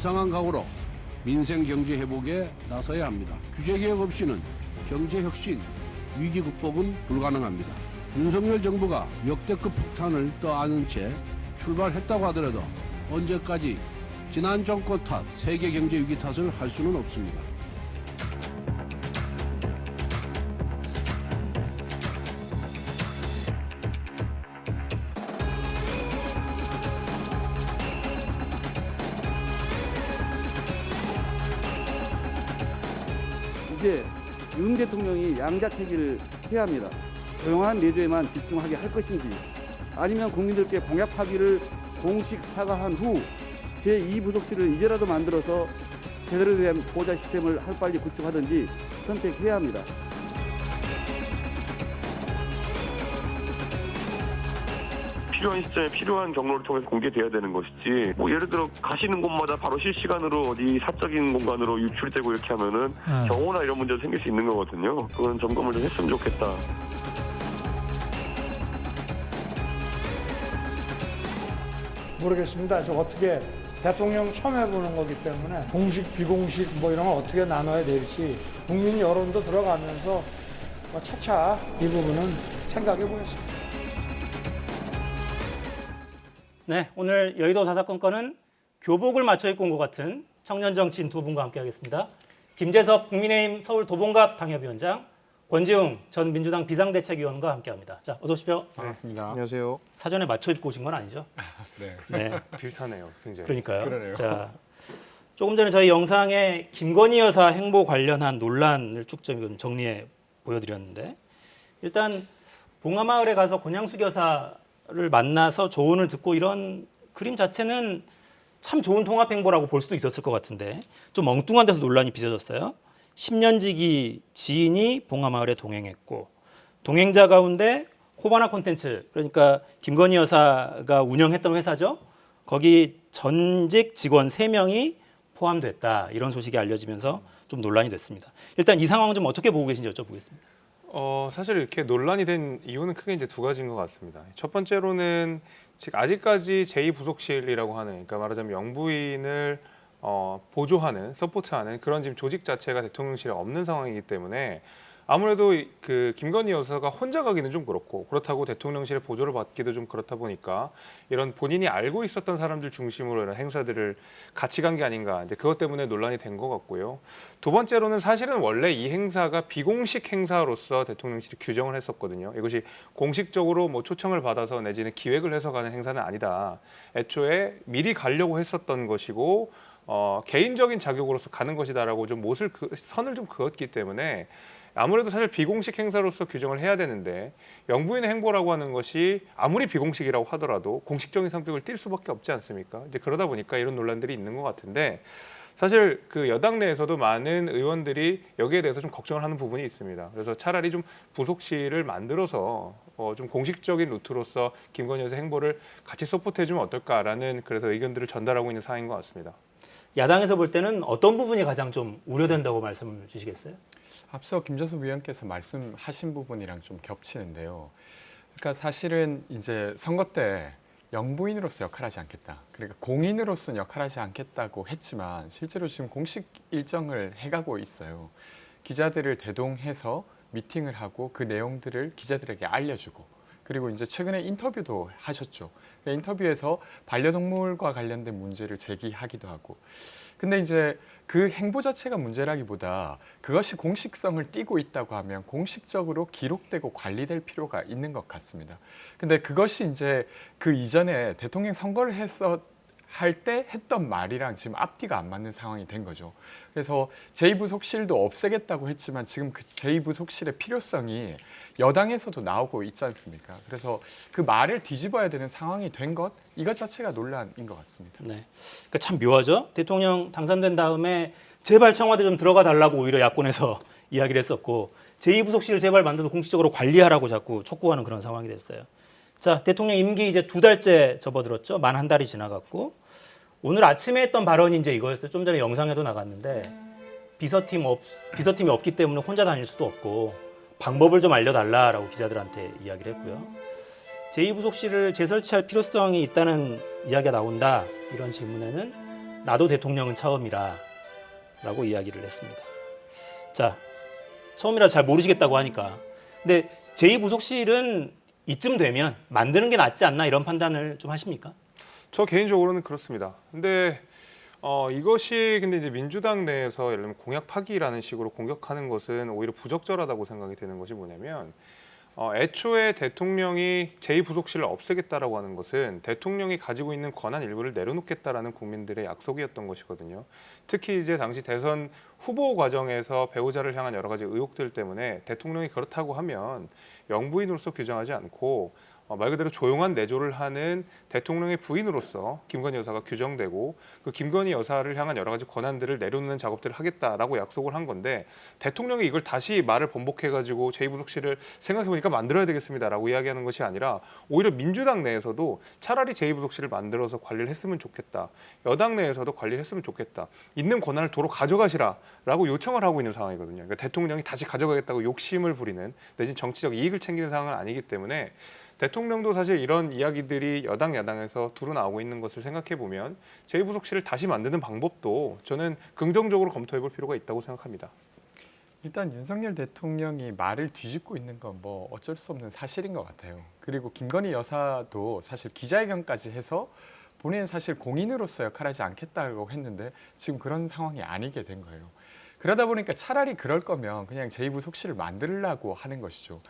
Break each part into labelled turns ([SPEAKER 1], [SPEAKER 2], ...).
[SPEAKER 1] 비상한 각오로 민생 경제 회복에 나서야 합니다. 규제 개혁 없이는 경제 혁신, 위기 극복은 불가능합니다. 윤석열 정부가 역대급 폭탄을 떠안은 채 출발했다고 하더라도 언제까지 지난 정권 탓, 세계 경제 위기 탓을 할 수는 없습니다.
[SPEAKER 2] 이제 윤 대통령이 양자택일을 해야 합니다. 조용한 내조에만 집중하게 할 것인지 아니면 국민들께 공약하기를 공식 사과한 후 제2부속실을 이제라도 만들어서 제대로 된 보호자 시스템을 하루빨리 구축하든지 선택해야 합니다.
[SPEAKER 3] 필요한 시점에 필요한 경로를 통해서 공개돼야 되는 것이지, 뭐 예를 들어 가시는 곳마다 바로 실시간으로 어디 사적인 공간으로 유출되고 이렇게 하면은 경호나 이런 문제도 생길 수 있는 거거든요. 그건 점검을 좀 했으면 좋겠다.
[SPEAKER 4] 모르겠습니다. 저 어떻게 대통령 처음 해보는 거기 때문에 공식, 비공식 뭐 이런 걸 어떻게 나눠야 될지 국민 여론도 들어가면서 뭐 차차 이 부분은 생각해 보겠습니다.
[SPEAKER 5] 네, 오늘 여의도 사사건건은 교복을 맞춰 입고 온 것 같은 청년 정치인 두 분과 함께하겠습니다. 김재섭 국민의힘 서울 도봉갑 당협위원장, 권지웅 전 민주당 비상대책위원과 함께합니다. 자, 어서 오십시오.
[SPEAKER 6] 반갑습니다.
[SPEAKER 7] 안녕하세요.
[SPEAKER 5] 사전에 맞춰 입고 오신 건 아니죠?
[SPEAKER 6] 네.
[SPEAKER 5] 네,
[SPEAKER 7] 비슷하네요, 굉장히.
[SPEAKER 5] 그러니까요.
[SPEAKER 6] 그러네요.
[SPEAKER 5] 자, 조금 전에 저희 영상에 김건희 여사 행보 관련한 논란을 쭉 좀 정리해 보여드렸는데, 일단 봉하마을에 가서 권양숙 여사를 만나서 조언을 듣고 이런 그림 자체는 참 좋은 통합 행보라고 볼 수도 있었을 것 같은데 좀 엉뚱한 데서 논란이 빚어졌어요. 10년지기 지인이 봉하마을에 동행했고, 동행자 가운데 코바나 콘텐츠, 그러니까 김건희 여사가 운영했던 회사죠. 거기 전직 직원 3명이 포함됐다, 이런 소식이 알려지면서 좀 논란이 됐습니다. 일단 이 상황 좀 어떻게 보고 계신지 여쭤보겠습니다.
[SPEAKER 6] 사실 이렇게 논란이 된 이유는 크게 이제 두 가지인 것 같습니다. 첫 번째로는 즉 아직까지 제2부속실이라고 하는, 그러니까 말하자면 영부인을 보조하는, 서포트하는 그런 지금 조직 자체가 대통령실에 없는 상황이기 때문에 아무래도 그 김건희 여사가 혼자 가기는 좀 그렇고, 그렇다고 대통령실의 보조를 받기도 좀 그렇다 보니까 이런 본인이 알고 있었던 사람들 중심으로 이런 행사들을 같이 간 게 아닌가, 이제 그것 때문에 논란이 된 것 같고요. 두 번째로는 사실은 원래 이 행사가 비공식 행사로서 대통령실이 규정을 했었거든요. 이것이 공식적으로 뭐 초청을 받아서 내지는 기획을 해서 가는 행사는 아니다. 애초에 미리 가려고 했었던 것이고 개인적인 자격으로서 가는 것이다라고 좀 선을 좀 그었기 때문에 아무래도 사실 비공식 행사로서 규정을 해야 되는데, 영부인의 행보라고 하는 것이 아무리 비공식이라고 하더라도 공식적인 성격을 띌 수밖에 없지 않습니까? 이제 그러다 보니까 이런 논란들이 있는 것 같은데, 사실 그 여당 내에서도 많은 의원들이 여기에 대해서 좀 걱정을 하는 부분이 있습니다. 그래서 차라리 좀 부속실을 만들어서 좀 공식적인 루트로서 김건희 여사 행보를 같이 서포트해주면 어떨까라는, 그래서 의견들을 전달하고 있는 상황인 것 같습니다.
[SPEAKER 5] 야당에서 볼 때는 어떤 부분이 가장 좀 우려된다고 말씀을 주시겠어요?
[SPEAKER 7] 앞서 김재섭 위원께서 말씀하신 부분이랑 좀 겹치는데요. 그러니까 사실은 이제 선거 때 영부인으로서 역할하지 않겠다, 그러니까 공인으로서는 역할하지 않겠다고 했지만 실제로 지금 공식 일정을 해가고 있어요. 기자들을 대동해서 미팅을 하고 그 내용들을 기자들에게 알려주고, 그리고 이제 최근에 인터뷰도 하셨죠. 인터뷰에서 반려동물과 관련된 문제를 제기하기도 하고. 근데 이제 그 행보 자체가 문제라기보다 그것이 공식성을 띠고 있다고 하면 공식적으로 기록되고 관리될 필요가 있는 것 같습니다. 근데 그것이 이제 그 이전에 대통령 선거를 할 때 했던 말이랑 지금 앞뒤가 안 맞는 상황이 된 거죠. 그래서 제2부속실도 없애겠다고 했지만 지금 그 제2부속실의 필요성이 여당에서도 나오고 있지 않습니까? 그래서 그 말을 뒤집어야 되는 상황이 된 것, 이것 자체가 논란인 것 같습니다.
[SPEAKER 5] 네, 그러니까 참 묘하죠. 대통령 당선된 다음에 제발 청와대 좀 들어가 달라고 오히려 야권에서 이야기를 했었고, 제2부속실을 제발 만들어서 공식적으로 관리하라고 자꾸 촉구하는 그런 상황이 됐어요. 자, 대통령 임기 이제 2달째 접어들었죠. 만 한 달이 지나갔고, 오늘 아침에 했던 발언이 이제 이거였어요. 좀 전에 영상에도 나갔는데, 비서팀이 없기 때문에 혼자 다닐 수도 없고 방법을 좀 알려달라라고 기자들한테 이야기를 했고요. 제2부속실을 재설치할 필요성이 있다는 이야기가 나온다, 이런 질문에는 나도 대통령은 처음이라 라고 이야기를 했습니다. 자, 처음이라 잘 모르시겠다고 하니까. 근데 제2부속실은 이쯤 되면 만드는 게 낫지 않나 이런 판단을 좀 하십니까?
[SPEAKER 6] 저 개인적으로는 그렇습니다. 근데 이것이 근데 이제 민주당 내에서 예를 들면 공약 파기라는 식으로 공격하는 것은 오히려 부적절하다고 생각이 되는 것이 뭐냐면 애초에 대통령이 제2부속실을 없애겠다라고 하는 것은 대통령이 가지고 있는 권한 일부를 내려놓겠다라는 국민들의 약속이었던 것이거든요. 특히 이제 당시 대선 후보 과정에서 배우자를 향한 여러 가지 의혹들 때문에 대통령이 그렇다고 하면 영부인으로서 규정하지 않고 말 그대로 조용한 내조를 하는 대통령의 부인으로서 김건희 여사가 규정되고 그 김건희 여사를 향한 여러 가지 권한들을 내려놓는 작업들을 하겠다라고 약속을 한 건데 대통령이 이걸 다시 말을 번복해가지고 제2부속실을 생각해보니까 만들어야 되겠습니다라고 이야기하는 것이 아니라 오히려 민주당 내에서도 차라리 제2부속실을 만들어서 관리를 했으면 좋겠다. 여당 내에서도 관리를 했으면 좋겠다. 있는 권한을 도로 가져가시라라고 요청을 하고 있는 상황이거든요. 그러니까 대통령이 다시 가져가겠다고 욕심을 부리는 내지 정치적 이익을 챙기는 상황은 아니기 때문에 대통령도 사실 이런 이야기들이 여당 야당에서 두루 나오고 있는 것을 생각해 보면 제2부속실을 다시 만드는 방법도 저는 긍정적으로 검토해 볼 필요가 있다고 생각합니다.
[SPEAKER 7] 일단 윤석열 대통령이 말을 뒤집고 있는 건 뭐 어쩔 수 없는 사실인 것 같아요. 그리고 김건희 여사도 사실 기자회견까지 해서 본인은 사실 공인으로서 역할하지 않겠다고 했는데 지금 그런 상황이 아니게 된 거예요. 그러다 보니까 차라리 그럴 거면 그냥 제2부속실을 만들려고 하는 것이죠.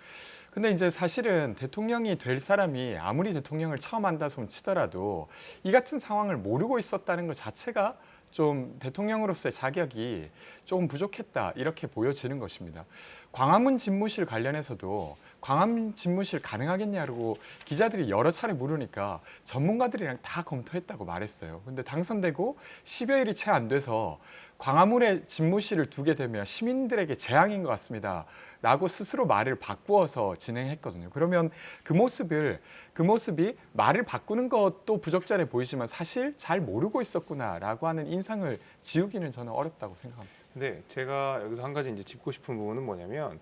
[SPEAKER 7] 근데 이제 사실은 대통령이 될 사람이 아무리 대통령을 처음 한다 손 치더라도 이 같은 상황을 모르고 있었다는 것 자체가 좀 대통령으로서의 자격이 조금 부족했다 이렇게 보여지는 것입니다. 광화문 집무실 관련해서도 광화문 집무실 가능하겠냐고 기자들이 여러 차례 물으니까 전문가들이랑 다 검토했다고 말했어요. 근데 당선되고 10여일이 채 안 돼서 광화문에 집무실을 두게 되면 시민들에게 재앙인 것 같습니다. 라고 스스로 말을 바꾸어서 진행했거든요. 그러면 그 모습이 말을 바꾸는 것도 부적절해 보이지만 사실 잘 모르고 있었구나라고 하는 인상을 지우기는 저는 어렵다고 생각합니다.
[SPEAKER 6] 근데 제가 여기서 한 가지 이제 짚고 싶은 부분은 뭐냐면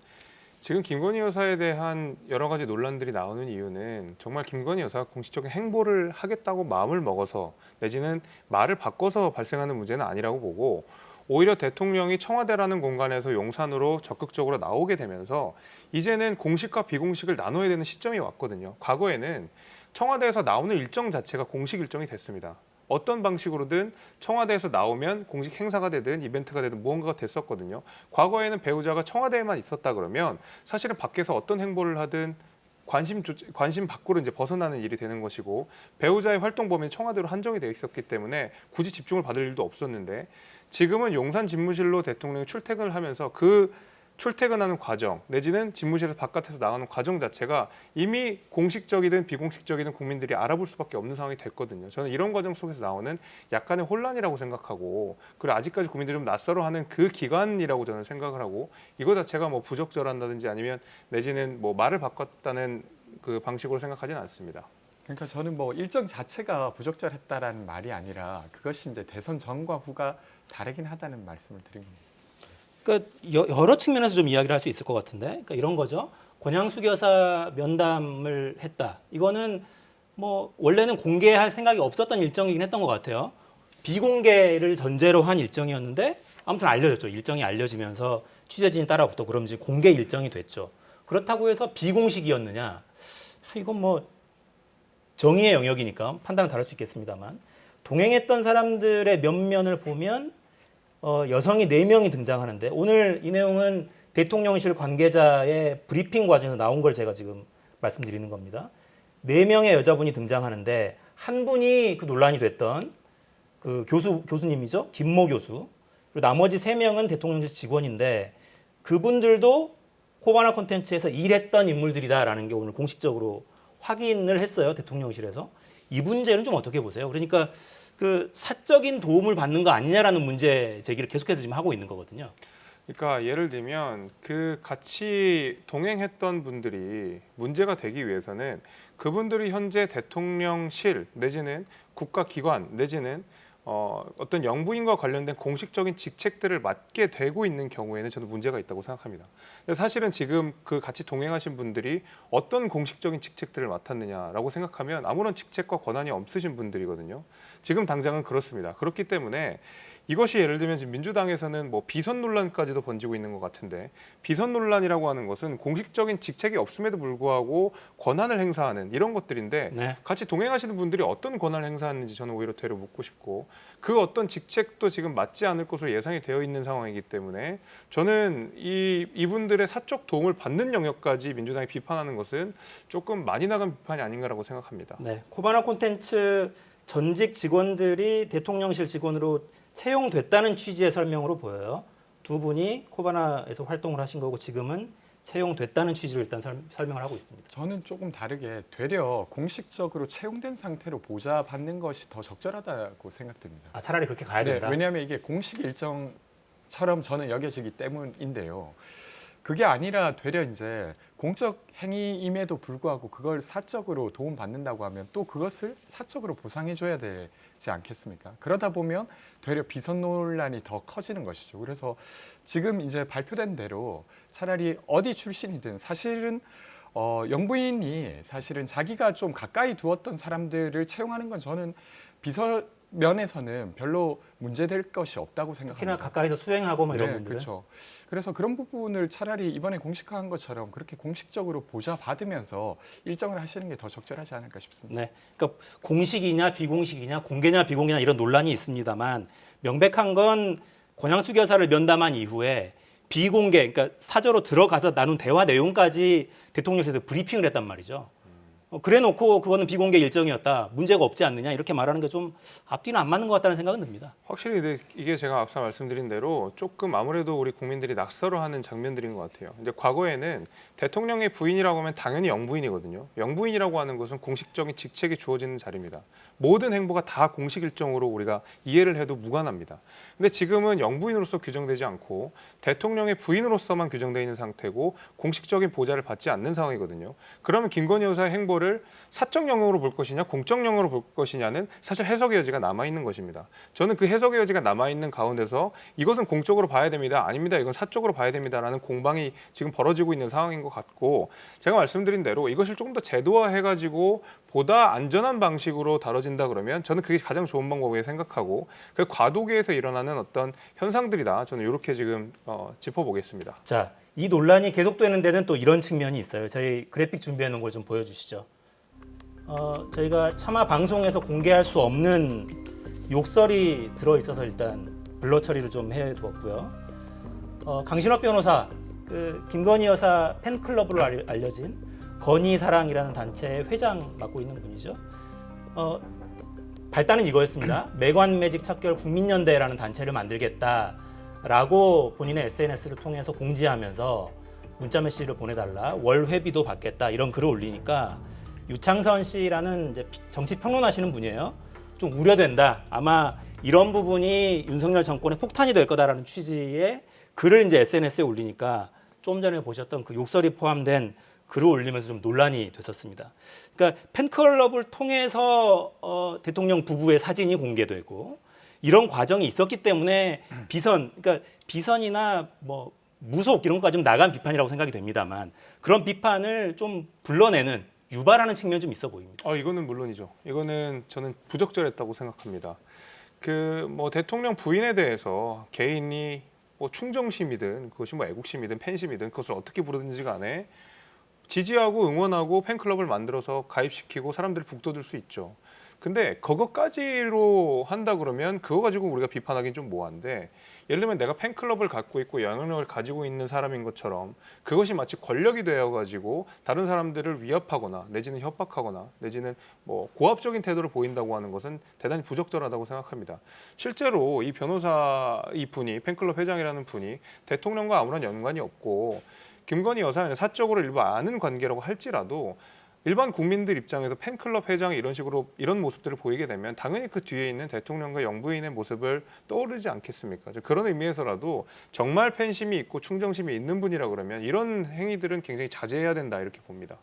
[SPEAKER 6] 지금 김건희 여사에 대한 여러 가지 논란들이 나오는 이유는 정말 김건희 여사가 공식적인 행보를 하겠다고 마음을 먹어서 내지는 말을 바꿔서 발생하는 문제는 아니라고 보고 오히려 대통령이 청와대라는 공간에서 용산으로 적극적으로 나오게 되면서 이제는 공식과 비공식을 나눠야 되는 시점이 왔거든요. 과거에는 청와대에서 나오는 일정 자체가 공식 일정이 됐습니다. 어떤 방식으로든 청와대에서 나오면 공식 행사가 되든 이벤트가 되든 무언가가 됐었거든요. 과거에는 배우자가 청와대에만 있었다 그러면 사실은 밖에서 어떤 행보를 하든 관심 밖으로 이제 벗어나는 일이 되는 것이고 배우자의 활동 범위는 청와대로 한정이 되어 있었기 때문에 굳이 집중을 받을 일도 없었는데 지금은 용산 집무실로 대통령이 출퇴근을 하면서 그 출퇴근하는 과정 내지는 집무실에서 바깥에서 나가는 과정 자체가 이미 공식적이든 비공식적이든 국민들이 알아볼 수밖에 없는 상황이 됐거든요. 저는 이런 과정 속에서 나오는 약간의 혼란이라고 생각하고 그리고 아직까지 국민들이 좀 낯설어하는 그 기간이라고 저는 생각을 하고 이거 자체가 뭐 부적절한다든지 아니면 내지는 뭐 말을 바꿨다는 그 방식으로 생각하지는 않습니다.
[SPEAKER 7] 그러니까 저는 뭐 일정 자체가 부적절했다라는 말이 아니라 그것이 이제 대선 전과 후가 다르긴 하다는 말씀을 드린 겁니다.
[SPEAKER 5] 그러니까 여러 측면에서 좀 이야기를 할 수 있을 것 같은데, 그러니까 이런 거죠. 권양숙 여사 면담을 했다. 이거는 뭐 원래는 공개할 생각이 없었던 일정이긴 했던 것 같아요. 비공개를 전제로 한 일정이었는데 아무튼 알려졌죠. 일정이 알려지면서 취재진이 따라붙고 그럼 이제 공개 일정이 됐죠. 그렇다고 해서 비공식이었느냐? 이건 뭐 정의의 영역이니까 판단은 다를 수 있겠습니다만 동행했던 사람들의 면면을 보면 여성이 4명이 등장하는데 오늘 이 내용은 대통령실 관계자의 브리핑 과정에서 나온 걸 제가 지금 말씀드리는 겁니다. 4명의 여자분이 등장하는데 한 분이 그 논란이 됐던 그 교수님이죠. 김모 교수. 그리고 나머지 3명은 대통령실 직원인데 그분들도 코바나 콘텐츠에서 일했던 인물들이다라는 게 오늘 공식적으로 확인을 했어요. 대통령실에서. 이 문제는 좀 어떻게 보세요? 그러니까 그 사적인 도움을 받는 거 아니냐라는 문제 제기를 계속해서 지금 하고 있는 거거든요.
[SPEAKER 6] 그러니까 예를 들면 그 같이 동행했던 분들이 문제가 되기 위해서는 그분들이 현재 대통령실 내지는 국가기관 내지는 어떤 영부인과 관련된 공식적인 직책들을 맡게 되고 있는 경우에는 저는 문제가 있다고 생각합니다. 근데 사실은 지금 그 같이 동행하신 분들이 어떤 공식적인 직책들을 맡았느냐라고 생각하면 아무런 직책과 권한이 없으신 분들이거든요. 지금 당장은 그렇습니다. 그렇기 때문에 이것이 예를 들면 지금 민주당에서는 뭐 비선 논란까지도 번지고 있는 것 같은데, 비선 논란이라고 하는 것은 공식적인 직책이 없음에도 불구하고 권한을 행사하는 이런 것들인데
[SPEAKER 5] 네.
[SPEAKER 6] 같이 동행하시는 분들이 어떤 권한을 행사하는지 저는 오히려 되려 묻고 싶고, 그 어떤 직책도 지금 맞지 않을 것으로 예상이 되어 있는 상황이기 때문에 저는 이분들의 사적 도움을 받는 영역까지 민주당이 비판하는 것은 조금 많이 나간 비판이 아닌가라고 생각합니다.
[SPEAKER 5] 네, 코바나 콘텐츠 전직 직원들이 대통령실 직원으로 채용됐다는 취지의 설명으로 보여요. 두 분이 코바나에서 활동을 하신 거고 지금은 채용됐다는 취지로 일단 설명을 하고 있습니다.
[SPEAKER 7] 저는 조금 다르게 되려 공식적으로 채용된 상태로 보좌받는 것이 더 적절하다고 생각됩니다.
[SPEAKER 5] 아, 차라리 그렇게 가야
[SPEAKER 7] 네,
[SPEAKER 5] 된다.
[SPEAKER 7] 왜냐하면 이게 공식 일정처럼 저는 여겨지기 때문인데요. 그게 아니라 되려 이제 공적 행위임에도 불구하고 그걸 사적으로 도움받는다고 하면 또 그것을 사적으로 보상해줘야 되지 않겠습니까? 그러다 보면 되려 비선 논란이 더 커지는 것이죠. 그래서 지금 이제 발표된 대로 차라리 어디 출신이든 사실은 영부인이 사실은 자기가 좀 가까이 두었던 사람들을 채용하는 건 저는 비서 면에서는 별로 문제될 것이 없다고
[SPEAKER 5] 특히나
[SPEAKER 7] 생각합니다.
[SPEAKER 5] 가까이서 수행하고 뭐 이런
[SPEAKER 7] 네,
[SPEAKER 5] 분들은.
[SPEAKER 7] 그렇죠. 그래서 그런 부분을 차라리 이번에 공식화한 것처럼 그렇게 공식적으로 보좌 받으면서 일정을 하시는 게 더 적절하지 않을까 싶습니다.
[SPEAKER 5] 네, 그러니까 공식이냐 비공식이냐 공개냐 비공개냐 이런 논란이 있습니다만 명백한 건 권양숙 여사를 면담한 이후에 비공개, 그러니까 사저로 들어가서 나눈 대화 내용까지 대통령실에서 브리핑을 했단 말이죠. 그래놓고 그거는 비공개 일정이었다, 문제가 없지 않느냐 이렇게 말하는 게 좀 앞뒤는 안 맞는 것 같다는 생각은 듭니다.
[SPEAKER 6] 확실히 근데 이게 제가 앞서 말씀드린 대로 조금 아무래도 우리 국민들이 낙서로하는 장면들인 것 같아요. 이제 과거에는 대통령의 부인이라고 하면 당연히 영부인이거든요. 영부인이라고 하는 것은 공식적인 직책이 주어지는 자리입니다. 모든 행보가 다 공식 일정으로 우리가 이해를 해도 무관합니다. 근데 지금은 영부인으로서 규정되지 않고 대통령의 부인으로서만 규정되어 있는 상태고 공식적인 보좌를 받지 않는 상황이거든요. 그러면 김건희 여사의 행보를 사적 영역으로 볼 것이냐 공적 영역으로 볼 것이냐는 사실 해석의 여지가 남아있는 것입니다. 저는 그 해석의 여지가 남아있는 가운데서 이것은 공적으로 봐야 됩니다, 아닙니다, 이건 사적으로 봐야 됩니다라는 공방이 지금 벌어지고 있는 상황인 것 같고, 제가 말씀드린 대로 이것을 조금 더 제도화해가지고 보다 안전한 방식으로 다뤄진다 그러면 저는 그게 가장 좋은 방법이라고 생각하고, 그 과도기에서 일어나는 어떤 현상들이다, 저는 이렇게 지금 짚어보겠습니다.
[SPEAKER 5] 자, 이 논란이 계속되는 데는 또 이런 측면이 있어요. 저희 그래픽 준비해 놓은 걸 좀 보여주시죠. 저희가 차마 방송에서 공개할 수 없는 욕설이 들어있어서 일단 블러 처리를 좀 해두었고요. 강신업 변호사, 그 김건희 여사 팬클럽으로 알려진 건희사랑이라는 단체의 회장 맡고 있는 분이죠. 발단은 이거였습니다. 매관매직 척결 국민연대라는 단체를 만들겠다라고 본인의 SNS를 통해서 공지하면서 문자 메시지를 보내달라, 월 회비도 받겠다 이런 글을 올리니까 유창선 씨라는 이제 정치 평론하시는 분이에요. 좀 우려된다. 아마 이런 부분이 윤석열 정권의 폭탄이 될 거다라는 취지의 글을 이제 SNS에 올리니까 좀 전에 보셨던 그 욕설이 포함된 글을 올리면서 좀 논란이 됐었습니다. 그러니까 팬클럽을 통해서 대통령 부부의 사진이 공개되고 이런 과정이 있었기 때문에 그러니까 비선이나 뭐 무속 이런 것까지 좀 나간 비판이라고 생각이 됩니다만 그런 비판을 좀 불러내는 유발하는 측면이 좀 있어 보입니다.
[SPEAKER 6] 이거는 물론이죠. 이거는 저는 부적절했다고 생각합니다. 그 뭐 대통령 부인에 대해서 개인이 뭐 충정심이든 그것이 뭐 애국심이든 팬심이든 그것을 어떻게 부르든지 간에 지지하고 응원하고 팬클럽을 만들어서 가입시키고 사람들을 북돋을 수 있죠. 근데 그것까지로 한다 그러면 그거 가지고 우리가 비판하기는 좀 뭐한데, 예를 들면 내가 팬클럽을 갖고 있고 영향력을 가지고 있는 사람인 것처럼 그것이 마치 권력이 되어가지고 다른 사람들을 위협하거나 내지는 협박하거나 내지는 뭐 고압적인 태도를 보인다고 하는 것은 대단히 부적절하다고 생각합니다. 실제로 이 변호사 이분이 팬클럽 회장이라는 분이 대통령과 아무런 연관이 없고 김건희 여사는 사적으로 일부 아는 관계라고 할지라도 일반 국민들 입장에서 팬클럽 회장이 이런 식으로 이런 모습들을 보이게 되면 당연히 그 뒤에 있는 대통령과 영부인의 모습을 떠오르지 않겠습니까? 그런 의미에서라도 정말 팬심이 있고 충정심이 있는 분이라 그러면 이런 행위들은 굉장히 자제해야 된다 이렇게 봅니다.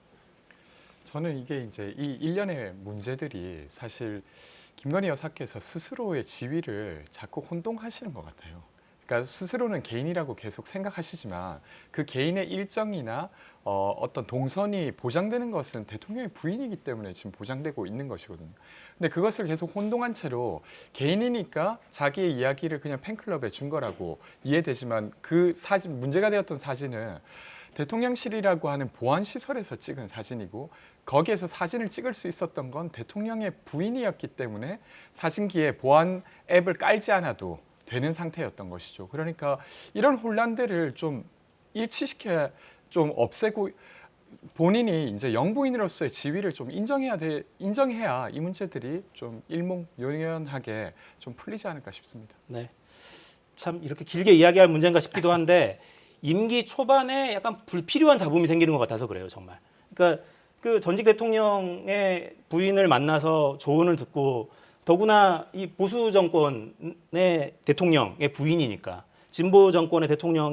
[SPEAKER 7] 저는 이게 이제 이 일련의 문제들이 사실 김건희 여사께서 스스로의 지위를 자꾸 혼동하시는 것 같아요. 그러니까 스스로는 개인이라고 계속 생각하시지만 그 개인의 일정이나 어떤 동선이 보장되는 것은 대통령의 부인이기 때문에 지금 보장되고 있는 것이거든요. 근데 그것을 계속 혼동한 채로 개인이니까 자기의 이야기를 그냥 팬클럽에 준 거라고 이해되지만 그 사진, 문제가 되었던 사진은 대통령실이라고 하는 보안시설에서 찍은 사진이고 거기에서 사진을 찍을 수 있었던 건 대통령의 부인이었기 때문에 사진기에 보안 앱을 깔지 않아도 되는 상태였던 것이죠. 그러니까 이런 혼란들을 좀 일치시켜 좀 없애고 본인이 이제 영부인으로서의 지위를 좀 인정해야 이 문제들이 좀 일목요연하게 좀 풀리지 않을까 싶습니다.
[SPEAKER 5] 네. 참 이렇게 길게 이야기할 문제인가 싶기도 한데 임기 초반에 약간 불필요한 잡음이 생기는 것 같아서 그래요, 정말. 그러니까 그 전직 대통령의 부인을 만나서 조언을 듣고 더구나 이 보수 정권의 대통령의 부인이니까 진보 정권의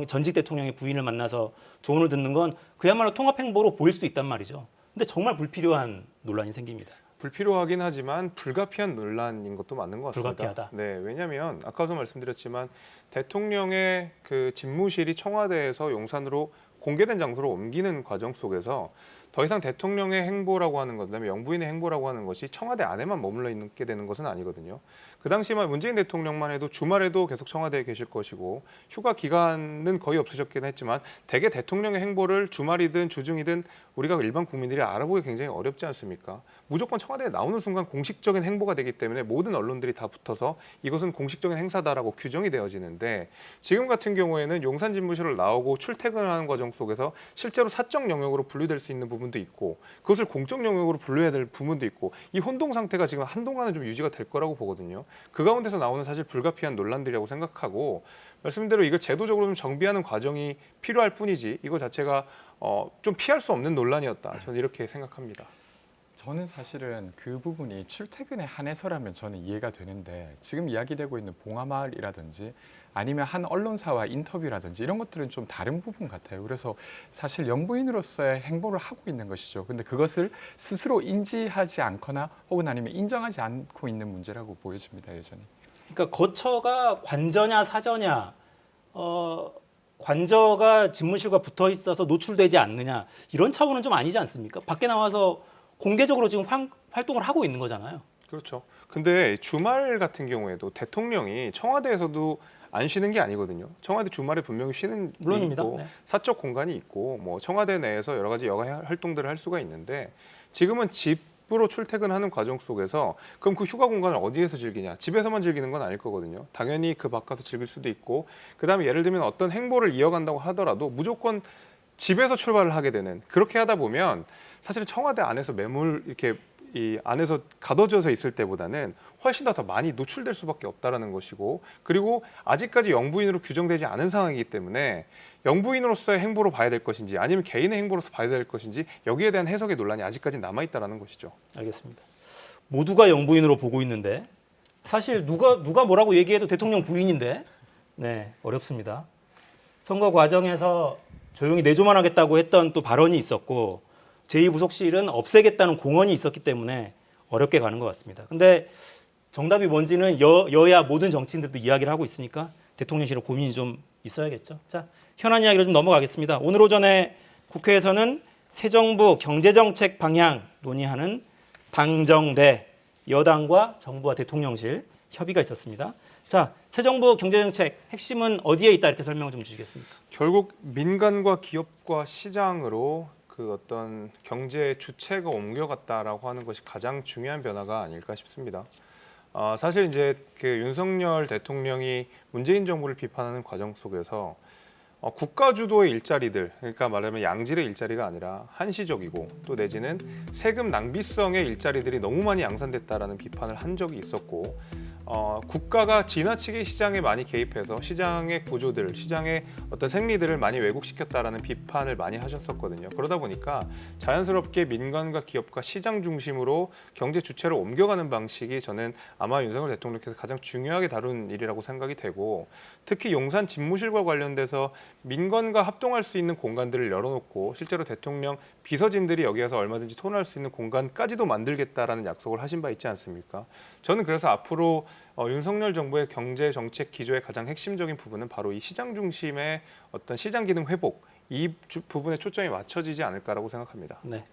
[SPEAKER 5] 전직 대통령의 부인을 만나서 조언을 듣는 건 그야말로 통합 행보로 보일 수도 있단 말이죠. 근데 정말 불필요한 논란이 생깁니다.
[SPEAKER 6] 불필요하긴 하지만 불가피한 논란인 것도 맞는 것 같습니다.
[SPEAKER 5] 불가피하다.
[SPEAKER 6] 네, 왜냐하면 아까도 말씀드렸지만 대통령의 그 집무실이 청와대에서 용산으로 공개된 장소로 옮기는 과정 속에서 더 이상 대통령의 행보라고 하는 것, 그다음에 영부인의 행보라고 하는 것이 청와대 안에만 머물러 있게 되는 것은 아니거든요. 그 당시만 문재인 대통령만 해도 주말에도 계속 청와대에 계실 것이고 휴가 기간은 거의 없으셨긴 했지만 대개 대통령의 행보를 주말이든 주중이든 우리가 일반 국민들이 알아보기 굉장히 어렵지 않습니까? 무조건 청와대에 나오는 순간 공식적인 행보가 되기 때문에 모든 언론들이 다 붙어서 이것은 공식적인 행사다라고 규정이 되어지는데 지금 같은 경우에는 용산 집무실을 나오고 출퇴근을 하는 과정 속에서 실제로 사적 영역으로 분류될 수 있는 부분도 있고 그것을 공적 영역으로 분류해야 될 부분도 있고 이 혼동 상태가 지금 한동안은 좀 유지가 될 거라고 보거든요. 그 가운데서 나오는 사실 불가피한 논란들이라고 생각하고 말씀대로 이걸 제도적으로 좀 정비하는 과정이 필요할 뿐이지 이거 자체가 좀 피할 수 없는 논란이었다. 저는 이렇게 생각합니다.
[SPEAKER 7] 저는 사실은 그 부분이 출퇴근에 한해서라면 저는 이해가 되는데 지금 이야기되고 있는 봉하마을이라든지 아니면 한 언론사와 인터뷰라든지 이런 것들은 좀 다른 부분 같아요. 그래서 사실 영부인으로서의 행보를 하고 있는 것이죠. 근데 그것을 스스로 인지하지 않거나 혹은 아니면 인정하지 않고 있는 문제라고 보여집니다. 여전히.
[SPEAKER 5] 그러니까 거처가 관저냐 사저냐, 관저가 집무실과 붙어 있어서 노출되지 않느냐 이런 차원은 좀 아니지 않습니까? 밖에 나와서 공개적으로 지금 활동을 하고 있는 거잖아요.
[SPEAKER 6] 그렇죠. 근데 주말 같은 경우에도 대통령이 청와대에서도 안 쉬는 게 아니거든요. 청와대 주말에 분명히 쉬는 게
[SPEAKER 5] 물론입니다.
[SPEAKER 6] 있고
[SPEAKER 5] 네.
[SPEAKER 6] 사적 공간이 있고 뭐 청와대 내에서 여러 가지 여가 활동들을 할 수가 있는데 지금은 집으로 출퇴근하는 과정 속에서 그럼 그 휴가 공간을 어디에서 즐기냐? 집에서만 즐기는 건 아닐 거거든요. 당연히 그 바깥에서 즐길 수도 있고 그다음에 예를 들면 어떤 행보를 이어간다고 하더라도 무조건 집에서 출발을 하게 되는 그렇게 하다 보면 사실은 청와대 안에서 이렇게 이 안에서 가둬져서 있을 때보다는 훨씬 더 많이 노출될 수밖에 없다라는 것이고 그리고 아직까지 영부인으로 규정되지 않은 상황이기 때문에 영부인으로서의 행보로 봐야 될 것인지 아니면 개인의 행보로서 봐야 될 것인지 여기에 대한 해석의 논란이 아직까지 남아 있다라는 것이죠.
[SPEAKER 5] 알겠습니다. 모두가 영부인으로 보고 있는데 사실 누가 뭐라고 얘기해도 대통령 부인인데 네, 어렵습니다. 선거 과정에서 조용히 내조만 하겠다고 했던 또 발언이 있었고 제2부속실은 없애겠다는 공언이 있었기 때문에 어렵게 가는 것 같습니다. 근데 정답이 뭔지는 여야 모든 정치인들도 이야기를 하고 있으니까 대통령실은 고민이 좀 있어야겠죠. 자, 현안 이야기로 좀 넘어가겠습니다. 오늘 오전에 국회에서는 새 정부 경제정책 방향 논의하는 당정대 여당과 정부와 대통령실 협의가 있었습니다. 자, 새 정부 경제정책 핵심은 어디에 있다 이렇게 설명 좀 주시겠습니까?
[SPEAKER 6] 결국 민간과 기업과 시장으로 그 어떤 경제 주체가 옮겨갔다라고 하는 것이 가장 중요한 변화가 아닐까 싶습니다. 사실 이제 그 윤석열 대통령이 문재인 정부를 비판하는 과정 속에서 국가 주도의 일자리들, 그러니까 말하면 양질의 일자리가 아니라 한시적이고 또 내지는 세금 낭비성의 일자리들이 너무 많이 양산됐다라는 비판을 한 적이 있었고 국가가 지나치게 시장에 많이 개입해서 시장의 구조들, 시장의 어떤 생리들을 많이 왜곡시켰다라는 비판을 많이 하셨었거든요. 그러다 보니까 자연스럽게 민간과 기업과 시장 중심으로 경제 주체를 옮겨가는 방식이 저는 아마 윤석열 대통령께서 가장 중요하게 다룬 일이라고 생각이 되고 특히 용산 집무실과 관련돼서 민간과 합동할 수 있는 공간들을 열어놓고 실제로 대통령 비서진들이 여기에서 얼마든지 토론할 수 있는 공간까지도 만들겠다라는 약속을 하신 바 있지 않습니까? 저는 그래서 앞으로 윤석열 정부의 경제 정책 기조의 가장 핵심적인 부분은 바로 이 시장 중심의 어떤 시장 기능 회복 이 부분에 초점이 맞춰지지 않을까라고 생각합니다.
[SPEAKER 5] 네.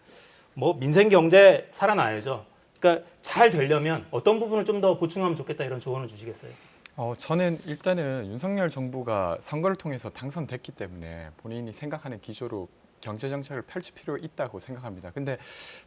[SPEAKER 5] 뭐 민생 경제 살아나야죠. 그러니까 잘 되려면 어떤 부분을 좀 더 보충하면 좋겠다 이런 조언을 주시겠어요?
[SPEAKER 7] 저는 일단은 윤석열 정부가 선거를 통해서 당선됐기 때문에 본인이 생각하는 기조로 경제 정책을 펼칠 필요 있다고 생각합니다. 근데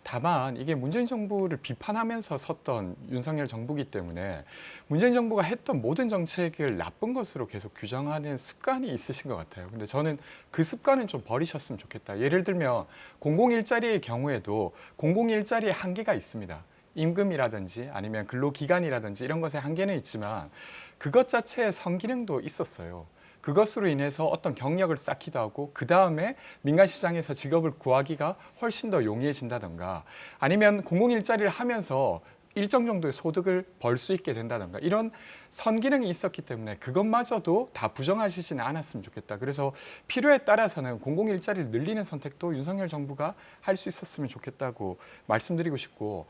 [SPEAKER 7] 다만 이게 문재인 정부를 비판하면서 섰던 윤석열 정부이기 때문에 문재인 정부가 했던 모든 정책을 나쁜 것으로 계속 규정하는 습관이 있으신 것 같아요. 근데 저는 그 습관은 좀 버리셨으면 좋겠다. 예를 들면 공공일자리의 경우에도 공공일자리의 한계가 있습니다. 임금이라든지 아니면 근로기간이라든지 이런 것에 한계는 있지만 그것 자체의 성기능도 있었어요. 그것으로 인해서 어떤 경력을 쌓기도 하고 그 다음에 민간 시장에서 직업을 구하기가 훨씬 더 용이해진다던가 아니면 공공일자리를 하면서 일정 정도의 소득을 벌 수 있게 된다던가 이런 선기능이 있었기 때문에 그것마저도 다 부정하시지는 않았으면 좋겠다. 그래서 필요에 따라서는 공공일자리를 늘리는 선택도 윤석열 정부가 할 수 있었으면 좋겠다고 말씀드리고 싶고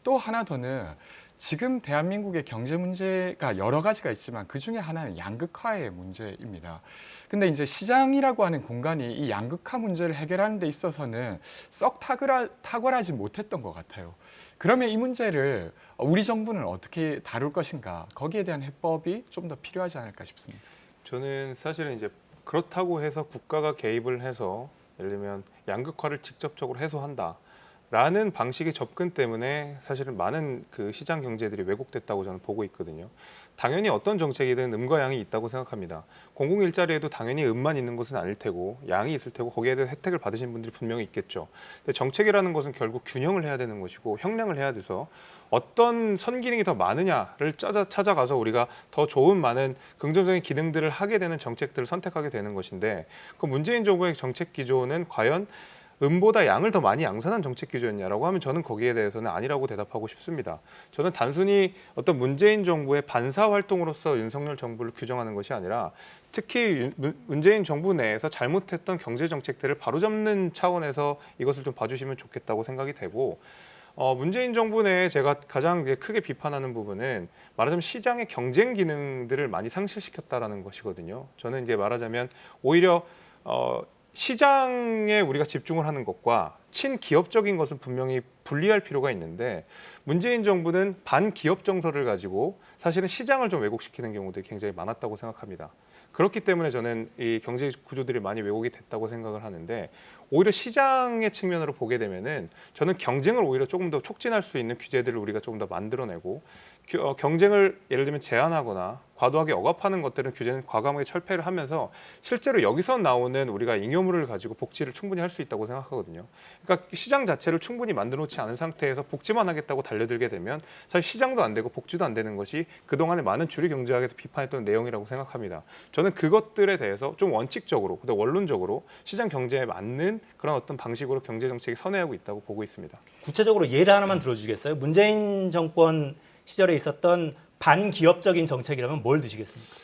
[SPEAKER 7] 또 하나 더는 지금 대한민국의 경제 문제가 여러 가지가 있지만 그 중에 하나는 양극화의 문제입니다. 근데 이제 시장이라고 하는 공간이 이 양극화 문제를 해결하는 데 있어서는 썩 탁월하지 못했던 것 같아요. 그러면 이 문제를 우리 정부는 어떻게 다룰 것인가 거기에 대한 해법이 좀 더 필요하지 않을까 싶습니다.
[SPEAKER 6] 저는 사실은 이제 그렇다고 해서 국가가 개입을 해서 예를 들면 양극화를 직접적으로 해소한다. 라는 방식의 접근 때문에 사실은 많은 그 시장 경제들이 왜곡됐다고 저는 보고 있거든요. 당연히 어떤 정책이든 음과 양이 있다고 생각합니다. 공공일자리에도 당연히 음만 있는 것은 아닐 테고 양이 있을 테고 거기에 대한 혜택을 받으신 분들이 분명히 있겠죠. 근데 정책이라는 것은 결국 균형을 해야 되는 것이고 형량을 해야 돼서 어떤 선기능이 더 많으냐를 찾아가서 우리가 더 좋은 많은 긍정적인 기능들을 하게 되는 정책들을 선택하게 되는 것인데 그 문재인 정부의 정책 기조는 과연 음보다 양을 더 많이 양산한 정책 기조였냐라고 하면 저는 거기에 대해서는 아니라고 대답하고 싶습니다. 저는 단순히 어떤 문재인 정부의 반사 활동으로서 윤석열 정부를 규정하는 것이 아니라 특히 문재인 정부 내에서 잘못했던 경제 정책들을 바로잡는 차원에서 이것을 좀 봐주시면 좋겠다고 생각이 되고 문재인 정부 내에 제가 가장 크게 비판하는 부분은 말하자면 시장의 경쟁 기능들을 많이 상실시켰다라는 것이거든요. 저는 이제 말하자면 오히려 시장에 우리가 집중을 하는 것과 친기업적인 것은 분명히 분리할 필요가 있는데 문재인 정부는 반기업 정서를 가지고 사실은 시장을 좀 왜곡시키는 경우들이 굉장히 많았다고 생각합니다. 그렇기 때문에 저는 이 경제 구조들이 많이 왜곡이 됐다고 생각을 하는데 오히려 시장의 측면으로 보게 되면은 저는 경쟁을 오히려 조금 더 촉진할 수 있는 규제들을 우리가 조금 더 만들어내고 경쟁을 예를 들면 제한하거나 과도하게 억압하는 것들은 규제는 과감하게 철폐를 하면서 실제로 여기서 나오는 우리가 잉여물을 가지고 복지를 충분히 할 수 있다고 생각하거든요. 그러니까 시장 자체를 충분히 만들어 놓지 않은 상태에서 복지만 하겠다고 달려들게 되면 사실 시장도 안 되고 복지도 안 되는 것이 그동안의 많은 주류 경제학에서 비판했던 내용이라고 생각합니다. 저는 그것들에 대해서 좀 원칙적으로 근데 원론적으로 시장 경제에 맞는 그런 어떤 방식으로 경제 정책이 선회하고 있다고 보고 있습니다.
[SPEAKER 5] 구체적으로 예를 하나만 들어주시겠어요? 문재인 정권 시절에 있었던 반기업적인 정책이라면 뭘 드시겠습니까?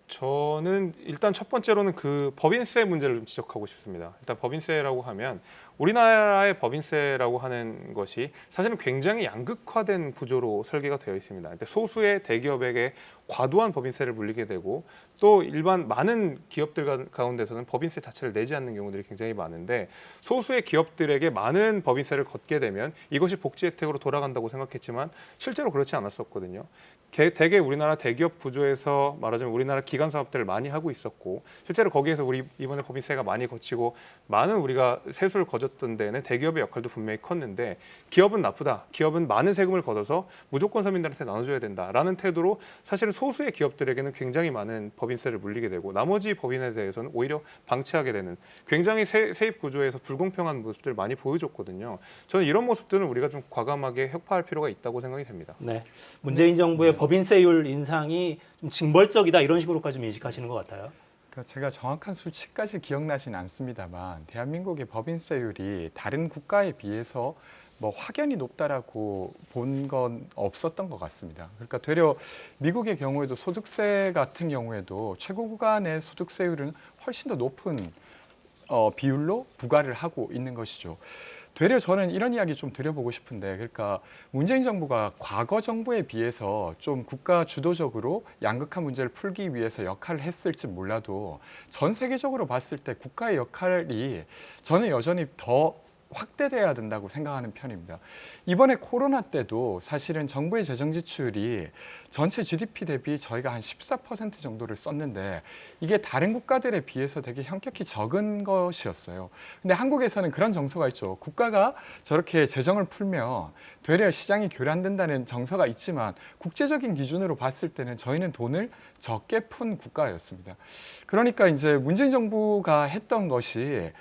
[SPEAKER 6] 저는 일단 첫 번째로는 그 법인세 문제를 좀 지적하고 싶습니다. 일단 법인세라고 하면 우리나라의 법인세라고 하는 것이 사실은 굉장히 양극화된 구조로 설계가 되어 있습니다. 소수의 대기업에게 과도한 법인세를 물리게 되고 또 일반 많은 기업들 가운데서는 법인세 자체를 내지 않는 경우들이 굉장히 많은데 소수의 기업들에게 많은 법인세를 걷게 되면 이것이 복지 혜택으로 돌아간다고 생각했지만 실제로 그렇지 않았었거든요. 대개 우리나라 대기업 구조에서 말하자면 우리나라 기관 사업들을 많이 하고 있었고 실제로 거기에서 우리 이번에 법인세가 많이 거치고 많은 우리가 세수를 거뒀던 데는 대기업의 역할도 분명히 컸는데 기업은 나쁘다. 기업은 많은 세금을 걷어서 무조건 서민들한테 나눠줘야 된다라는 태도로 사실은 소수의 기업들에게는 굉장히 많은 법인세를 물리게 되고 나머지 법인에 대해서는 오히려 방치하게 되는 굉장히 세입 구조에서 불공평한 모습들을 많이 보여줬거든요. 저는 이런 모습들은 우리가 좀 과감하게 혁파할 필요가 있다고 생각이 됩니다.
[SPEAKER 5] 네, 문재인 정부의 법인세율 인상이 좀 징벌적이다 이런 식으로까지 인식하시는 것 같아요.
[SPEAKER 7] 제가 정확한 수치까지 기억나진 않습니다만 대한민국의 법인세율이 다른 국가에 비해서 뭐 확연히 높다라고 본 건 없었던 것 같습니다. 그러니까 되려 미국의 경우에도 소득세 같은 경우에도 최고 구간의 소득세율은 훨씬 더 높은 비율로 부과를 하고 있는 것이죠. 되려 저는 이런 이야기 좀 드려보고 싶은데, 그러니까 문재인 정부가 과거 정부에 비해서 좀 국가 주도적으로 양극화 문제를 풀기 위해서 역할을 했을지 몰라도 전 세계적으로 봤을 때 국가의 역할이 저는 여전히 더 확대돼야 된다고 생각하는 편입니다. 이번에 코로나 때도 사실은 정부의 재정 지출이 전체 GDP 대비 저희가 한 14% 정도를 썼는데 이게 다른 국가들에 비해서 되게 현격히 적은 것이었어요. 근데 한국에서는 그런 정서가 있죠. 국가가 저렇게 재정을 풀면 되려 시장이 교란된다는 정서가 있지만 국제적인 기준으로 봤을 때는 저희는 돈을 적게 푼 국가였습니다. 그러니까 이제 문재인 정부가 했던 것이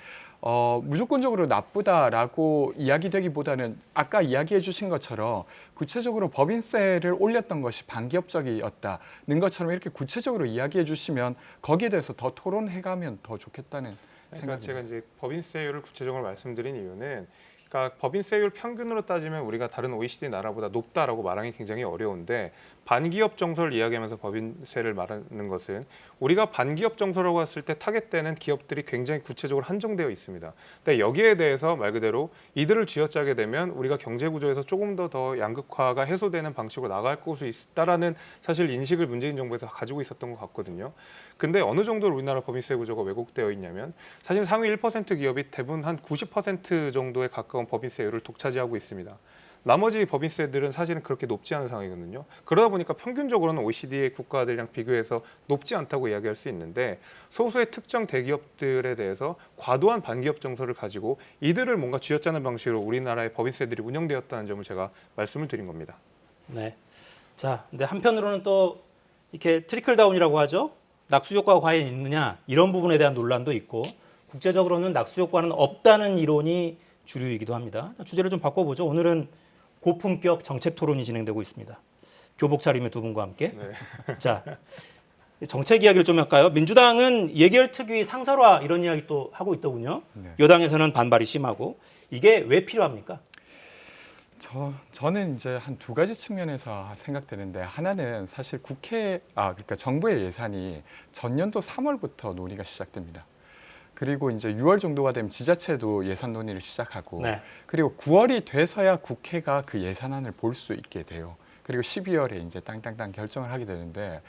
[SPEAKER 7] 무조건적으로 나쁘다라고 이야기되기보다는 아까 이야기해 주신 것처럼 구체적으로 법인세를 올렸던 것이 반기업적이었다는 것처럼 이렇게 구체적으로 이야기해 주시면 거기에 대해서 더 토론해가면 더 좋겠다는
[SPEAKER 6] 그러니까
[SPEAKER 7] 생각입니다.
[SPEAKER 6] 제가 이제 법인세율을 구체적으로 말씀드린 이유는, 그러니까 법인세율 평균으로 따지면 우리가 다른 OECD 나라보다 높다라고 말하기 굉장히 어려운데, 반기업 정서를 이야기하면서 법인세를 말하는 것은 우리가 반기업 정서라고 했을 때 타겟되는 기업들이 굉장히 구체적으로 한정되어 있습니다. 근데 여기에 대해서 말 그대로 이들을 쥐어짜게 되면 우리가 경제 구조에서 조금 더 양극화가 해소되는 방식으로 나갈 수 있다라는 사실 인식을 문재인 정부에서 가지고 있었던 것 같거든요. 근데 어느 정도로 우리나라 법인세 구조가 왜곡되어 있냐면, 사실 상위 1% 기업이 대부분 한 90% 정도에 가까운 법인세율을 독차지하고 있습니다. 나머지 법인세들은 사실은 그렇게 높지 않은 상황이거든요. 그러다 보니까 평균적으로는 OECD 국가들이랑 비교해서 높지 않다고 이야기할 수 있는데, 소수의 특정 대기업들에 대해서 과도한 반기업 정서를 가지고 이들을 뭔가 쥐어짜는 방식으로 우리나라의 법인세들이 운영되었다는 점을 제가 말씀을 드린 겁니다.
[SPEAKER 5] 네. 자, 근데 한편으로는 또 이렇게 트리클 다운이라고 하죠. 낙수 효과가 과연 있느냐, 이런 부분에 대한 논란도 있고, 국제적으로는 낙수 효과는 없다는 이론이 주류이기도 합니다. 주제를 좀 바꿔보죠. 오늘은 고품격 정책 토론이 진행되고 있습니다. 교복 차림의 두 분과 함께.
[SPEAKER 6] 네.
[SPEAKER 5] 자, 정책 이야기를 좀 할까요? 민주당은 예결 특위 상설화 이런 이야기 또 하고 있더군요.
[SPEAKER 7] 네.
[SPEAKER 5] 여당에서는 반발이 심하고, 이게 왜 필요합니까?
[SPEAKER 7] 저는 이제 한 두 가지 측면에서 생각되는데, 하나는 사실 그러니까 정부의 예산이 전년도 3월부터 논의가 시작됩니다. 그리고 이제 6월 정도가 되면 지자체도 예산 논의를 시작하고,
[SPEAKER 5] 네.
[SPEAKER 7] 그리고 9월이 돼서야 국회가 그 예산안을 볼 수 있게 돼요. 그리고 12월에 이제 땅땅땅 결정을 하게 되는데,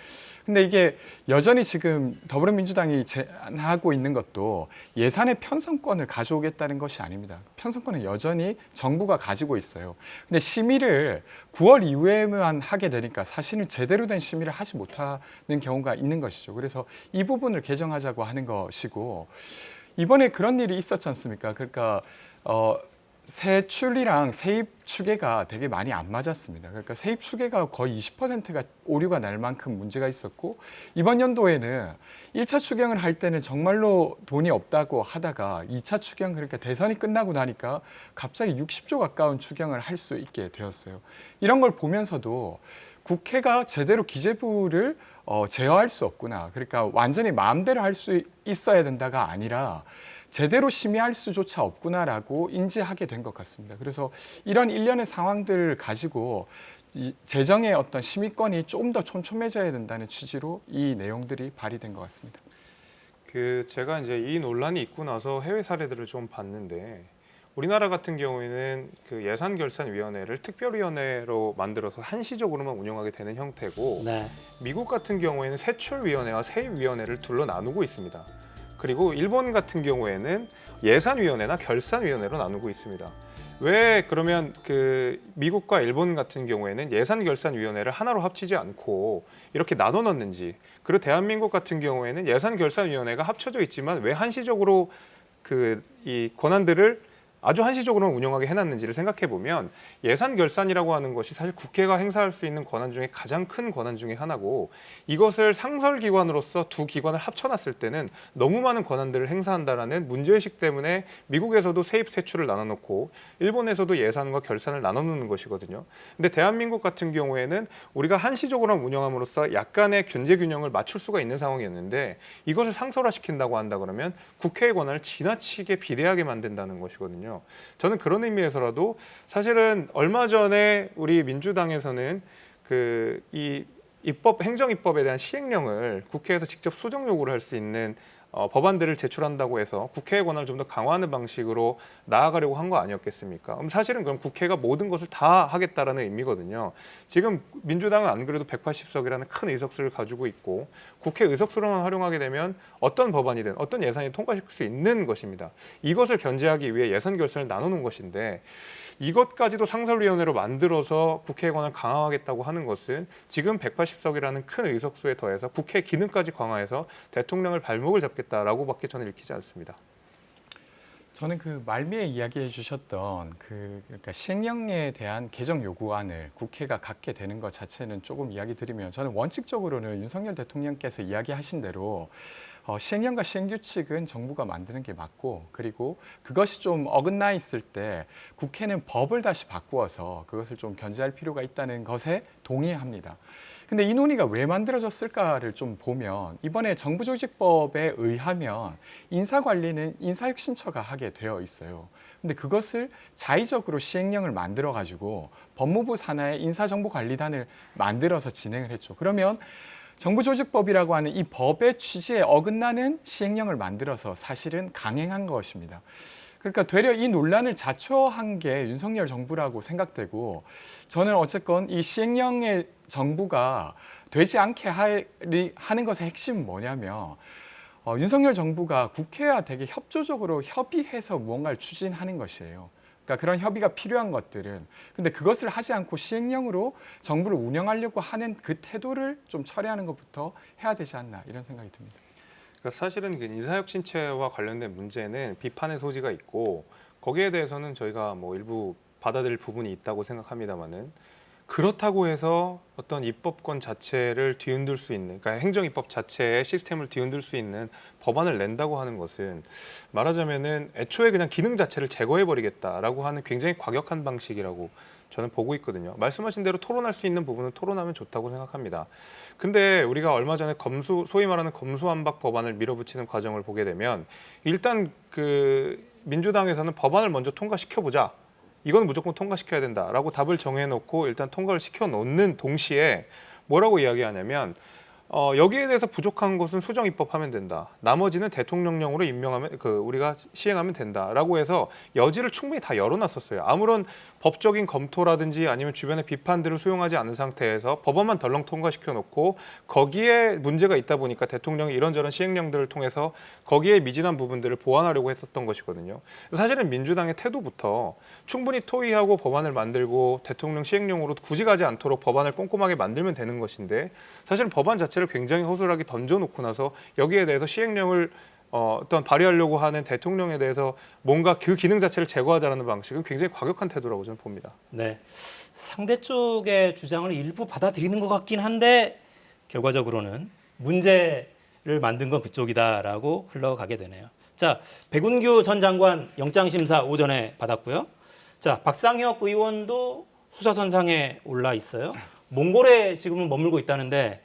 [SPEAKER 7] 근데 이게 여전히 지금 더불어민주당이 제안하고 있는 것도 예산의 편성권을 가져오겠다는 것이 아닙니다. 편성권은 여전히 정부가 가지고 있어요. 근데 심의를 9월 이후에만 하게 되니까 사실은 제대로 된 심의를 하지 못하는 경우가 있는 것이죠. 그래서 이 부분을 개정하자고 하는 것이고, 이번에 그런 일이 있었지 않습니까? 그러니까 세출이랑 세입 추계가 되게 많이 안 맞았습니다. 그러니까 세입 추계가 거의 20%가 오류가 날 만큼 문제가 있었고, 이번 연도에는 1차 추경을 할 때는 정말로 돈이 없다고 하다가 2차 추경, 그러니까 대선이 끝나고 나니까 갑자기 60조 가까운 추경을 할 수 있게 되었어요. 이런 걸 보면서도 국회가 제대로 기재부를 제어할 수 없구나. 그러니까 완전히 마음대로 할 수 있어야 된다가 아니라 제대로 심의할 수조차 없구나라고 인지하게 된 것 같습니다. 그래서 이런 일련의 상황들을 가지고 재정의 어떤 심의권이 좀 더 촘촘해져야 된다는 취지로 이 내용들이 발의된 것 같습니다.
[SPEAKER 6] 제가 이제 이 논란이 있고 나서 해외 사례들을 좀 봤는데, 우리나라 같은 경우에는 그 예산결산위원회를 특별위원회로 만들어서 한시적으로만 운영하게 되는 형태고,
[SPEAKER 5] 네.
[SPEAKER 6] 미국 같은 경우에는 세출위원회와 세입위원회를 둘로 나누고 있습니다. 그리고 일본 같은 경우에는 예산위원회나 결산위원회로 나누고 있습니다. 왜 그러면 그 미국과 일본 같은 경우에는 예산결산위원회를 하나로 합치지 않고 이렇게 나눠 넣는지, 그리고 대한민국 같은 경우에는 예산결산위원회가 합쳐져 있지만 왜 한시적으로 이 권한들을 아주 한시적으로 운영하게 해놨는지를 생각해 보면, 예산 결산이라고 하는 것이 사실 국회가 행사할 수 있는 권한 중에 가장 큰 권한 중에 하나고, 이것을 상설기관으로서 두 기관을 합쳐놨을 때는 너무 많은 권한들을 행사한다라는 문제의식 때문에 미국에서도 세입 세출을 나눠놓고 일본에서도 예산과 결산을 나눠놓는 것이거든요. 근데 대한민국 같은 경우에는 우리가 한시적으로 운영함으로써 약간의 견제 균형을 맞출 수가 있는 상황이었는데, 이것을 상설화시킨다고 한다 그러면 국회의 권한을 지나치게 비대하게 만든다는 것이거든요. 저는 그런 의미에서라도 사실은 얼마 전에 우리 민주당에서는 이 행정입법에 대한 시행령을 국회에서 직접 수정 요구를 할 수 있는 법안들을 제출한다고 해서 국회의 권한을 좀 더 강화하는 방식으로 나아가려고 한 거 아니었겠습니까? 그럼 사실은 그럼 국회가 모든 것을 다 하겠다라는 의미거든요. 지금 민주당은 안 그래도 180석이라는 큰 의석수를 가지고 있고 국회 의석수로만 활용하게 되면 어떤 법안이든 어떤 예산이 통과시킬 수 있는 것입니다. 이것을 견제하기 위해 예산 결선을 나누는 것인데 이것까지도 상설위원회로 만들어서 국회의 권한을 강화하겠다고 하는 것은 지금 180석이라는 큰 의석수에 더해서 국회 기능까지 강화해서 대통령을 발목을 잡겠다라고밖에 저는 읽히지 않습니다.
[SPEAKER 7] 저는 그 말미에 이야기해 주셨던 그러니까 시행령에 대한 개정 요구안을 국회가 갖게 되는 것 자체는 조금 이야기 드리면 저는 원칙적으로는 윤석열 대통령께서 이야기하신 대로 시행령과 시행규칙은 정부가 만드는 게 맞고 그리고 그것이 좀 어긋나 있을 때 국회는 법을 다시 바꾸어서 그것을 좀 견제할 필요가 있다는 것에 동의합니다. 근데 이 논의가 왜 만들어졌을까를 좀 보면 이번에 정부조직법에 의하면 인사관리는 인사혁신처가 하게 되어 있어요. 근데 그것을 자의적으로 시행령을 만들어 가지고 법무부 산하의 인사정보관리단을 만들어서 진행을 했죠. 그러면 정부조직법이라고 하는 이 법의 취지에 어긋나는 시행령을 만들어서 사실은 강행한 것입니다. 그러니까 되려 이 논란을 자초한 게 윤석열 정부라고 생각되고 저는 어쨌건 이 시행령의 정부가 되지 않게 하는 것의 핵심은 뭐냐면 윤석열 정부가 국회와 되게 협조적으로 협의해서 무언가를 추진하는 것이에요. 그러니까 그런 협의가 필요한 것들은 근데 그것을 하지 않고 시행령으로 정부를 운영하려고 하는 그 태도를 좀 처리하는 것부터 해야 되지 않나 이런 생각이 듭니다.
[SPEAKER 6] 그러니까 사실은 그 인사혁신체와 관련된 문제는 비판의 소지가 있고 거기에 대해서는 저희가 뭐 일부 받아들일 부분이 있다고 생각합니다만은 그렇다고 해서 어떤 입법권 자체를 뒤흔들 수 있는, 그러니까 행정입법 자체의 시스템을 뒤흔들 수 있는 법안을 낸다고 하는 것은 말하자면은 애초에 그냥 기능 자체를 제거해버리겠다라고 하는 굉장히 과격한 방식이라고 저는 보고 있거든요. 말씀하신 대로 토론할 수 있는 부분은 토론하면 좋다고 생각합니다. 근데 우리가 얼마 전에 소위 말하는 검수완박 법안을 밀어붙이는 과정을 보게 되면 일단 그 민주당에서는 법안을 먼저 통과시켜보자. 이건 무조건 통과시켜야 된다라고 답을 정해놓고 일단 통과를 시켜놓는 동시에 뭐라고 이야기하냐면 여기에 대해서 부족한 것은 수정 입법하면 된다. 나머지는 대통령령으로 임명하면 우리가 시행하면 된다라고 해서 여지를 충분히 다 열어놨었어요. 아무런 법적인 검토라든지 아니면 주변의 비판들을 수용하지 않은 상태에서 법안만 덜렁 통과시켜놓고 거기에 문제가 있다 보니까 대통령이 이런저런 시행령들을 통해서 거기에 미진한 부분들을 보완하려고 했었던 것이거든요. 사실은 민주당의 태도부터 충분히 토의하고 법안을 만들고 대통령 시행령으로 굳이 가지 않도록 법안을 꼼꼼하게 만들면 되는 것인데 사실은 법안 자체를 굉장히 허술하게 던져놓고 나서 여기에 대해서 시행령을 어떤 발휘하려고 하는 대통령에 대해서 뭔가 그 기능 자체를 제거하자는 방식은 굉장히 과격한 태도라고 저는 봅니다.
[SPEAKER 5] 네, 상대 쪽의 주장을 일부 받아들이는 것 같긴 한데 결과적으로는 문제를 만든 건 그쪽이다라고 흘러가게 되네요. 자, 백운규 전 장관 영장심사 오전에 받았고요. 자, 박상혁 의원도 수사선상에 올라 있어요. 몽골에 지금은 머물고 있다는데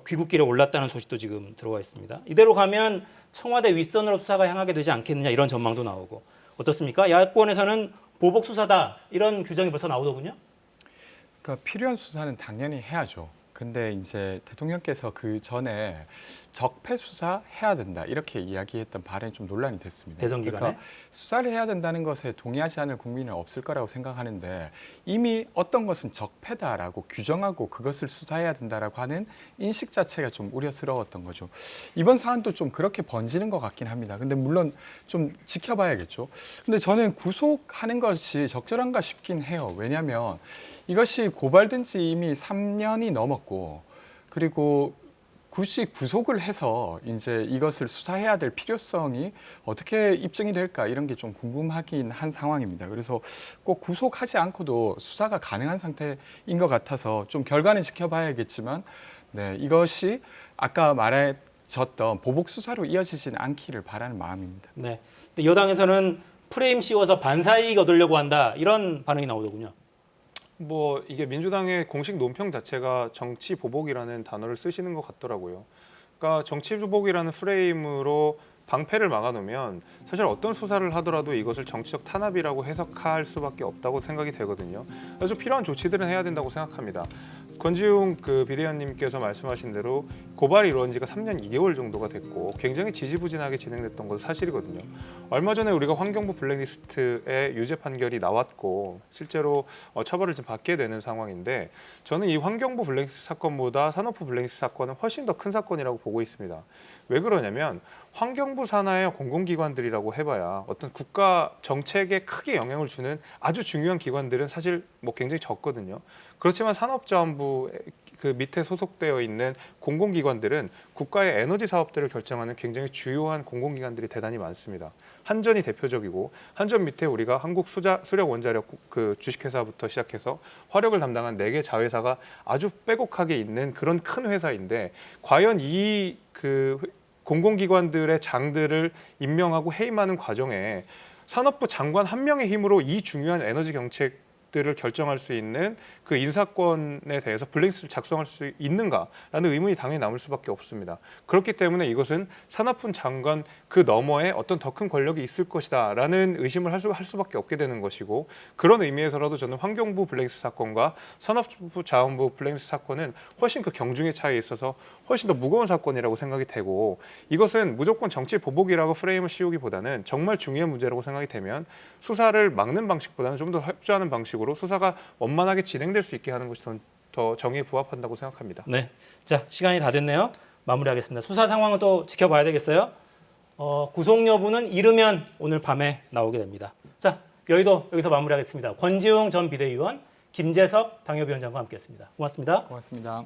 [SPEAKER 5] 귀국길에 올랐다는 소식도 지금 들어와 있습니다. 이대로 가면 청와대 윗선으로 수사가 향하게 되지 않겠느냐 이런 전망도 나오고 어떻습니까? 야권에서는 보복 수사다 이런 규정이 벌써 나오더군요.
[SPEAKER 7] 그러니까 필요한 수사는 당연히 해야죠. 근데 이제 대통령께서 그 전에 적폐 수사 해야 된다 이렇게 이야기했던 발언이 좀 논란이 됐습니다.
[SPEAKER 5] 대선 기간에
[SPEAKER 7] 그러니까 수사를 해야 된다는 것에 동의하지 않을 국민은 없을 거라고 생각하는데 이미 어떤 것은 적폐다라고 규정하고 그것을 수사해야 된다라고 하는 인식 자체가 좀 우려스러웠던 거죠. 이번 사안도 좀 그렇게 번지는 것 같긴 합니다. 근데 물론 좀 지켜봐야겠죠. 근데 저는 구속하는 것이 적절한가 싶긴 해요. 왜냐하면 이것이 고발된 지 이미 3년이 넘었고 그리고 굳이 구속을 해서 이제 이것을 수사해야 될 필요성이 어떻게 입증이 될까 이런 게 좀 궁금하긴 한 상황입니다. 그래서 꼭 구속하지 않고도 수사가 가능한 상태인 것 같아서 좀 결과는 지켜봐야겠지만 네, 이것이 아까 말해졌던 보복 수사로 이어지지는 않기를 바라는 마음입니다.
[SPEAKER 5] 네. 근데 여당에서는 프레임 씌워서 반사이익 얻으려고 한다 이런 반응이 나오더군요.
[SPEAKER 6] 뭐 이게 민주당의 공식 논평 자체가 정치 보복이라는 단어를 쓰시는 것 같더라고요. 그러니까 정치 보복이라는 프레임으로 방패를 막아놓으면 사실 어떤 수사를 하더라도 이것을 정치적 탄압이라고 해석할 수밖에 없다고 생각이 되거든요. 그래서 필요한 조치들은 해야 된다고 생각합니다. 권지웅 그 비대위원님께서 말씀하신 대로 고발이 이루어진 지가 3년 2개월 정도가 됐고 굉장히 지지부진하게 진행됐던 것도 사실이거든요. 얼마 전에 우리가 환경부 블랙리스트의 유죄 판결이 나왔고 실제로 처벌을 좀 받게 되는 상황인데 저는 이 환경부 블랙리스트 사건보다 산업부 블랙리스트 사건은 훨씬 더 큰 사건이라고 보고 있습니다. 왜 그러냐면 환경부 산하의 공공기관들이라고 해봐야 어떤 국가 정책에 크게 영향을 주는 아주 중요한 기관들은 사실 뭐 굉장히 적거든요. 그렇지만 산업자원부 그 밑에 소속되어 있는 공공기관들은 국가의 에너지 사업들을 결정하는 굉장히 주요한 공공기관들이 대단히 많습니다. 한전이 대표적이고 한전 밑에 우리가 한국 수력원자력 그 주식회사부터 시작해서 화력을 담당한 4개 자회사가 아주 빼곡하게 있는 그런 큰 회사인데 과연 이 그 공공기관들의 장들을 임명하고 해임하는 과정에 산업부 장관 한 명의 힘으로 이 중요한 에너지 정책들을 결정할 수 있는 그 인사권에 대해서 블랙리스트를 작성할 수 있는가라는 의문이 당연히 남을 수밖에 없습니다. 그렇기 때문에 이것은 산업부 장관 그 너머에 어떤 더 큰 권력이 있을 것이다라는 의심을 할 수밖에 없게 되는 것이고 그런 의미에서라도 저는 환경부 블랙리스트 사건과 산업부 자원부 블랙리스트 사건은 훨씬 그 경중의 차이에 있어서 훨씬 더 무거운 사건이라고 생각이 되고 이것은 무조건 정치 보복이라고 프레임을 씌우기보다는 정말 중요한 문제라고 생각이 되면 수사를 막는 방식보다는 좀 더 협조하는 방식으로 수사가 원만하게 진행될 수 있게 하는 것이 더 정의에 부합한다고 생각합니다.
[SPEAKER 5] 네, 자 시간이 다 됐네요. 마무리하겠습니다. 수사 상황은 또 지켜봐야 되겠어요. 구속 여부는 이르면 오늘 밤에 나오게 됩니다. 자, 여의도 여기서 마무리하겠습니다. 권지웅 전 비대위원, 김재석 당협위원장과 함께했습니다. 고맙습니다.
[SPEAKER 7] 고맙습니다.